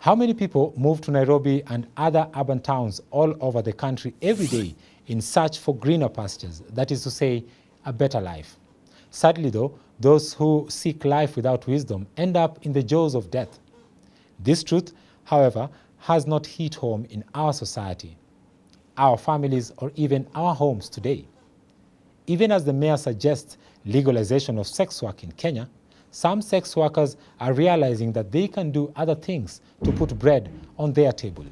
How many people move to Nairobi and other urban towns all over the country every day in search for greener pastures, that is to say, a better life? Sadly though, those who seek life without wisdom end up in the jaws of death. This truth, however, has not hit home in our society, our families, or even our homes today. Even as the mayor suggests legalization of sex work in Kenya, some sex workers are realizing that they can do other things to put bread on their table.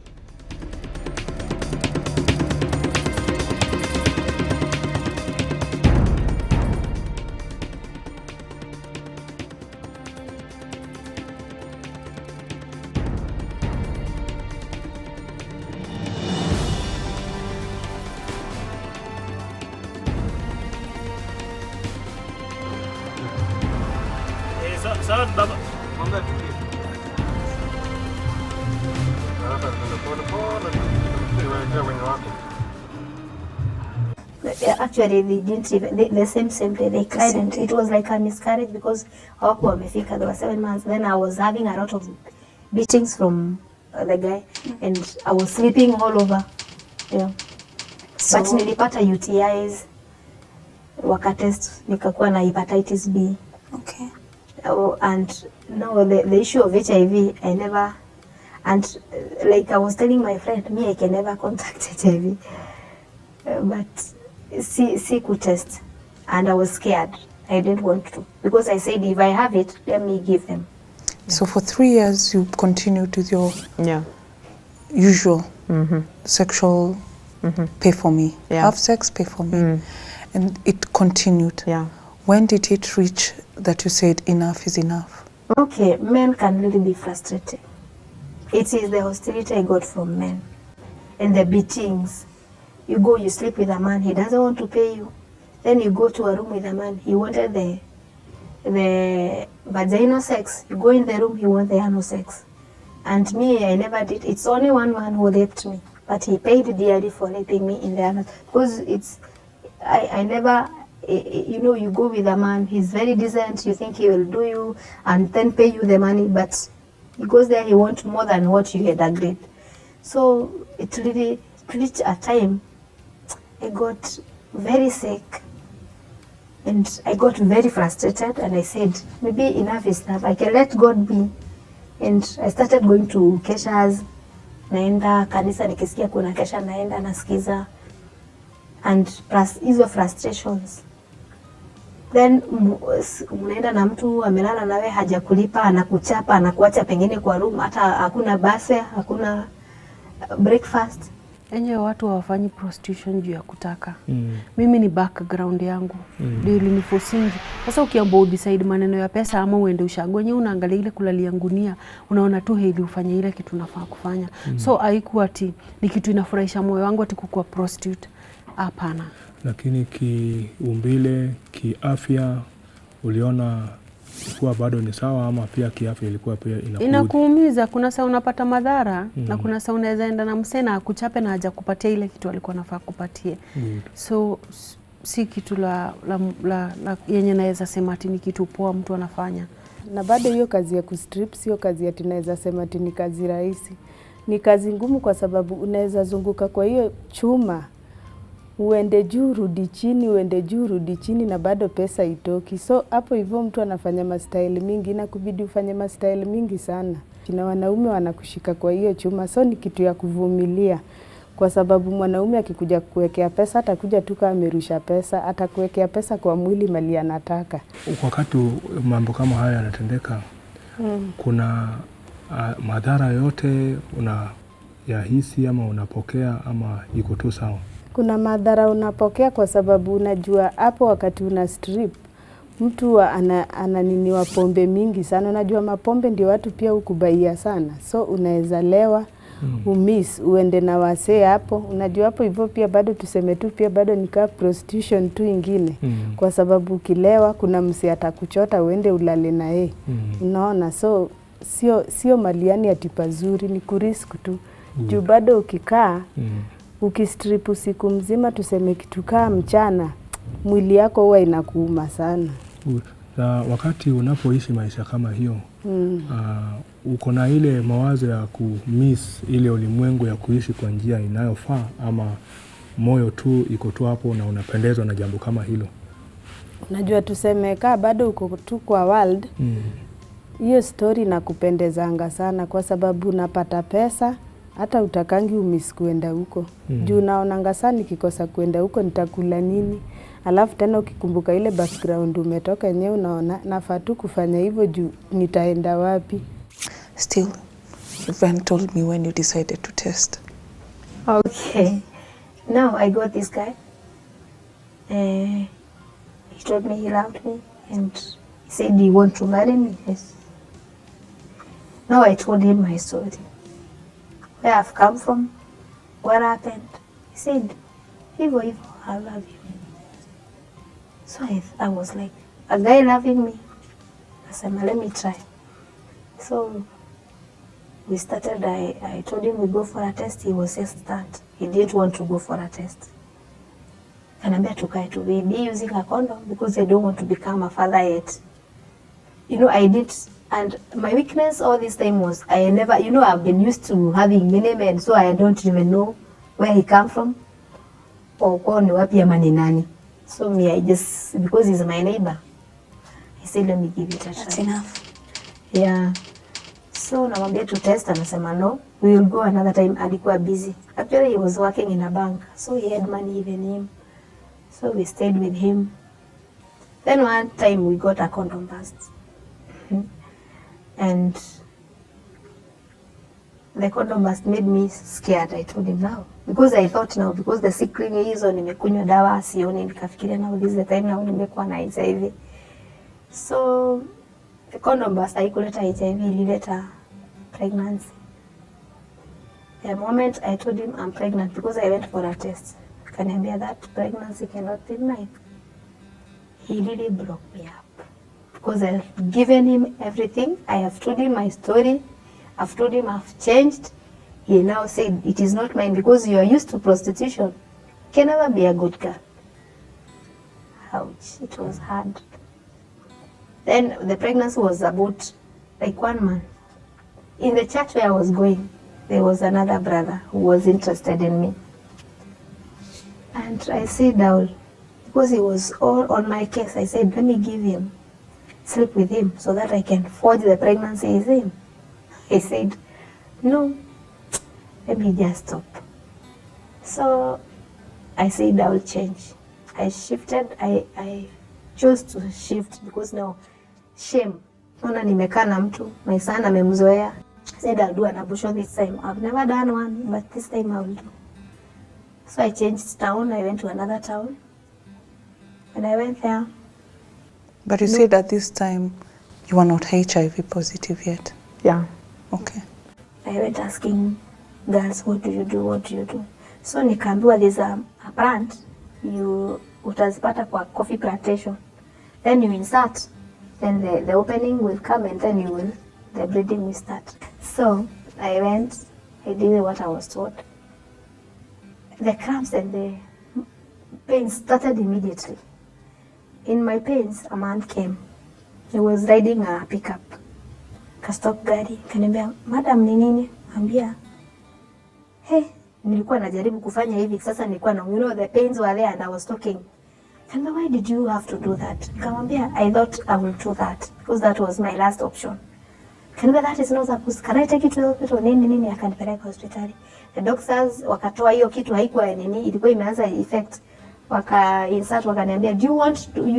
Actually, they didn't even, the same day they cried, and it was like a miscarriage because there were 7 months. Then I was having a lot of beatings from the guy, and I was sleeping all over. Yeah. So, but nilipata UTIs, wakatest, nikakuwa na hepatitis B. Okay. And no, the issue of HIV, I never, and like I was telling my friend, me, I can never contact HIV. But see could test, and I was scared. I didn't want to, because I said if I have it, let me give them. So for 3 years you continued with your usual sexual pay for me, have sex, pay for me, and it continued. When did it reach that you said enough is enough? Okay, men can really be frustrated. It is the hostility I got from men and the beatings. You go, you sleep with a man, he doesn't want to pay you. Then you go to a room with a man, he wanted the vaginal sex. You go in the room, he wants the anal sex. And me, I never did. It's only one man who raped me, but he paid dearly for raping me in the anal. Because it's, I never, you know, you go with a man, he's very decent, you think he will do you and then pay you the money, but he goes there, he wants more than what you had agreed. So it really reached a time I got very sick and I got very frustrated, and I said, maybe enough is enough, I can let God be. And I started going to keshas, naenda kanisa, nikisikia kuna kesha naenda nasikiza, and plus hizo frustrations. Then unaenda na mtu amelala nawe hajakulipa, anakuchapa, anakuacha pengine kwa room, hata hakuna base, hakuna breakfast. Enye watu hawafanyi prostitution juu ya kutaka. Mimi ni background yangu. Ndio iliniforcingi. Sasa ukiambo decide maneno ya pesa ama uende ushago, nyewe unaangalia ile kulalia ngunia, unaona tu heli ufanye ile kitu unafaa kufanya. So haikuwa ati ni kitu inafurahisha moyo wangu ati kukuwa prostitute. Hapana. Lakini kiumbile, kiafya uliona ilikuwa bado ni sawa, ama pia kiafya ilikuwa pia inakuumiza? Kuna saa unapata madhara na kuna saa unaweza enda na msena akuchape na haja kupatia ile kitu alikuwa anafaa kupatie. So si kitu la yenye naweza sema ati ni kitu poa mtu anafanya. Na bado hiyo kazi ya kustrip sio kazi ya tunaweza sema ati ni kazi rahisi. Ni kazi ngumu, kwa sababu unaweza zunguka kwa hiyo chuma, uende juu rudi chini, uende juu rudi chini, na bado pesa itoki. So hapo hivyo mtu anafanya mastyle mingi, na kubidi ufanye mastyle mingi sana. Na wanaume wanakushika kwa hiyo chuma, so ni kitu ya kuvumilia. Kwa sababu mwanaume akikuja kuwekea pesa, atakuja tu kama amerusha pesa, atakuwekea pesa kwa mwili mali anataka. Wakati mambo kama haya yanatendeka, kuna madhara yote unayahisi ama unapokea, ama iko tu sawa? Kuna madhara unapokea, kwa sababu unajua hapo wakati una strip mtu ananiniwa pombe mingi sana. Unajua mapombe ndio watu pia ukubaia sana, so unaweza lewa umiss uende na wasee hapo. Unajua hapo hivyo pia bado tuseme tu pia bado nika prostitution tu ingine. Kwa sababu ukilewa kuna msi atakuchota uende ulale na yeye. Unaona, so sio maliani ati pazuri, ni kurisk tu. Juu bado ukikaa ukistrip usiku mzima, tuseme kitu kaa mchana, mwili yako huwa inakuuma sana. Wakati unapoishi maisha kama hiyo, uko na ile mawazo ya kumiss ile ulimwengu ya kuishi kwa njia inayofaa, ama moyo tu iko tu hapo na unapendezwa na jambo kama hilo? Unajua tuseme kaa bado uko tu kwa world, hiyo story nakupendezanga sana kwa sababu unapata pesa, hata utakangi umiss kuenda huko. Juu naonanga sana nikikosa kuenda huko nitakula nini? Alafu tena ukikumbuka ile background umetoka yenyewe unaona nafaa tu kufanya hivyo juu nitaenda wapi? Still, Van told me when you decided to test. Okay. Now I got this guy. He told me he loved me and he said he want to marry me. Yes. Now I told him my story. Where I've come from, what happened. He said, Ivo, I love you. So I was like, a guy loving me. I said, let me try. So we started, I told him we go for a test. He was hesitant. He didn't want to go for a test. Kanambia tukae to be using a condom because I don't want to become a father yet. You know, I did, and my weakness all this time was I never, you know, I've been used to having many men, so I don't even know where he come from or kwa ni wapi ama ni nani. So me, I just, because he's my neighbor, he said, let me give it a try. That's enough. Yeah. So namwambia to test, anasema no, we will go another time. Alikuwa busy. Actually, he was working in a bank, so he had money even him. So we stayed with him. Then one time we got a condom burst. And the condom burst made me scared. I told him now. Because I thought now, because the sick ring is on, nimekunywa dawa, sioni, nikafikiria now this is the time now nimekuwa na HIV. So the condom burst haikuleta HIV, ilileta pregnancy. The moment I told him I'm pregnant, because I went for a test, kaniambia that pregnancy cannot be mine. He really broke me up. Because I've given him everything. I have told him my story. I've told him I've changed. He now said it is not mine because you are used to prostitution. You can never be a good girl. Ouch, it was hard. Then the pregnancy was about like 1 month. In the church where I was going, there was another brother who was interested in me. And I said, because he was all on my case, I said, let me give him, sleep with him so that I can forge the pregnancy with him. He said, no, let me just stop. So I said, I will change. I shifted, I chose to shift because now, shame. Ona nimekaa na mtu, my son amemzoea. I said, I'll do an abortion this time. I've never done one, but this time I will do. So I changed town, I went to another town. When I went there. But you said at this time you were not HIV positive yet. Yeah. Okay. I went asking girls, what do you do, what do you do? So nikaambiwa there's a plant, you utazipata kwa coffee plantation. Then you insert, then the opening will come and then the breeding will start. So I went, I did what I was told. The cramps and the pains started immediately. In my pains, a man came. He was riding a pickup. Kastop gari. Kaniambia, madam ni nini? Ambia, hey, nilikuwa najaribu kufanya hivi. Sasa nilikuwa na, you know, the pains were there and I was talking. Kaniambia, why did you have to do that? Nikamwambia, I thought I will do that because that was my last option. Kaniambia, that is not supposed. Can I take you to the hospital? Nini akanipeleka hospitali. The doctors wakatoa hiyo kitu haikuwa nini, ilikuwa imeanza effect. Waka insert wakaniambia, you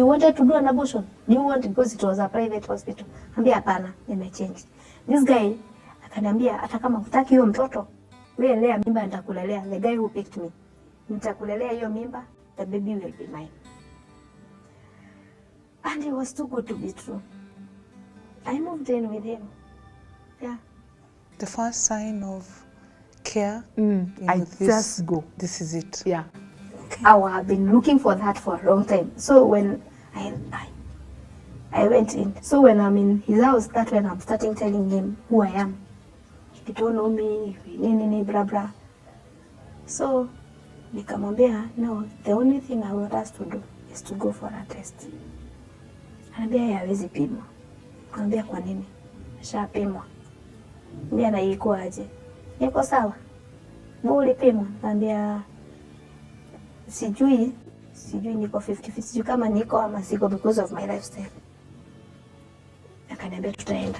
wanted to do an abortion? Do you want, because it was a private hospital? Ambia hapana, nimechange. This guy akaniambia, hata kama hutaki hiyo mtoto, wewe lea mimba nitakulelea. The guy who picked me, nitakulelea hiyo mimba, the baby will be mine. And it was too good to be true. I moved in with him. Yeah. The first sign of care, just go. This is it. Yeah. Okay. I have been looking for that for a long time. So when I went in, so when I'm in his house, that's when I'm starting telling him who I am. He don't know me, blah blah. So nikamwambia, no, the only thing I want us to do is to go for a test. Anambia hawezi pimwa. Anambia kwa nini? Ashapimwa. Mbia na iko aje? Niko sawa. Mbona ulipimwa? Naambia sijui niko 50-50. Sijui kama niko ama siko because of my lifestyle. Akaniambia tutaenda.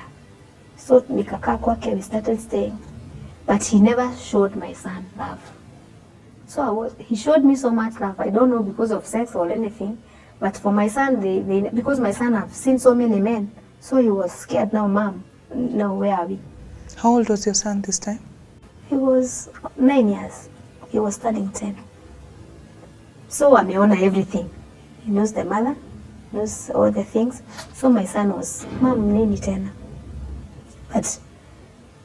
So nikakaa kwake, we started staying. But he never showed my son love. So he showed me so much love. I don't know because of sex or anything. But for my son, because my son have seen so many men, so he was scared. Now, Mom, no, where are we? How old was your son this time? He was 9 years. He was turning 10. So ameona everything. He knows the mother, knows all the things. So my son was, Mom, nini tena? But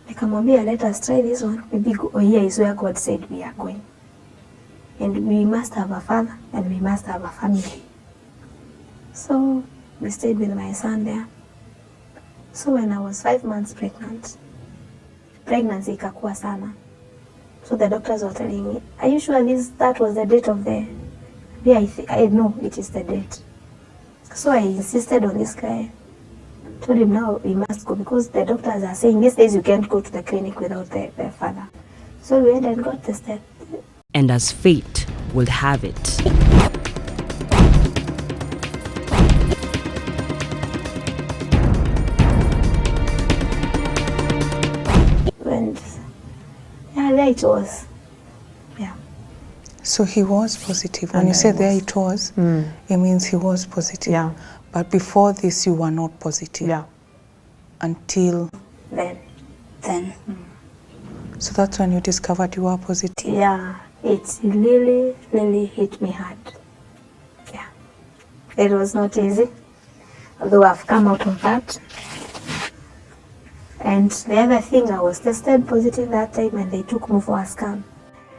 nikamwambia, let us try this one. Maybe here is where God said we are going. And we must have a father and we must have a family. So we stayed with my son there. So when I was 5 months pregnant, pregnancy ikakua sana. So the doctors were telling me, are you sure that was the date of the... Yeah, I know it is the date. So I insisted on this guy. Told him now we must go because the doctors are saying these days you can't go to the clinic without the father. So we went and got tested. And as fate would have it, And yeah, there it was. Yeah. So he was positive. When you say there it was, it means he was positive. Yeah. But before this, you were not positive. Yeah. Until Then. So that's when you discovered you were positive. Yeah, it really, really hit me hard. Yeah. It was not easy, although I've come out of that. And the other thing, I was tested positive that time and they took me for a scan.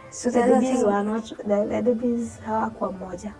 So the babies were not, the babies hawakuwa moja.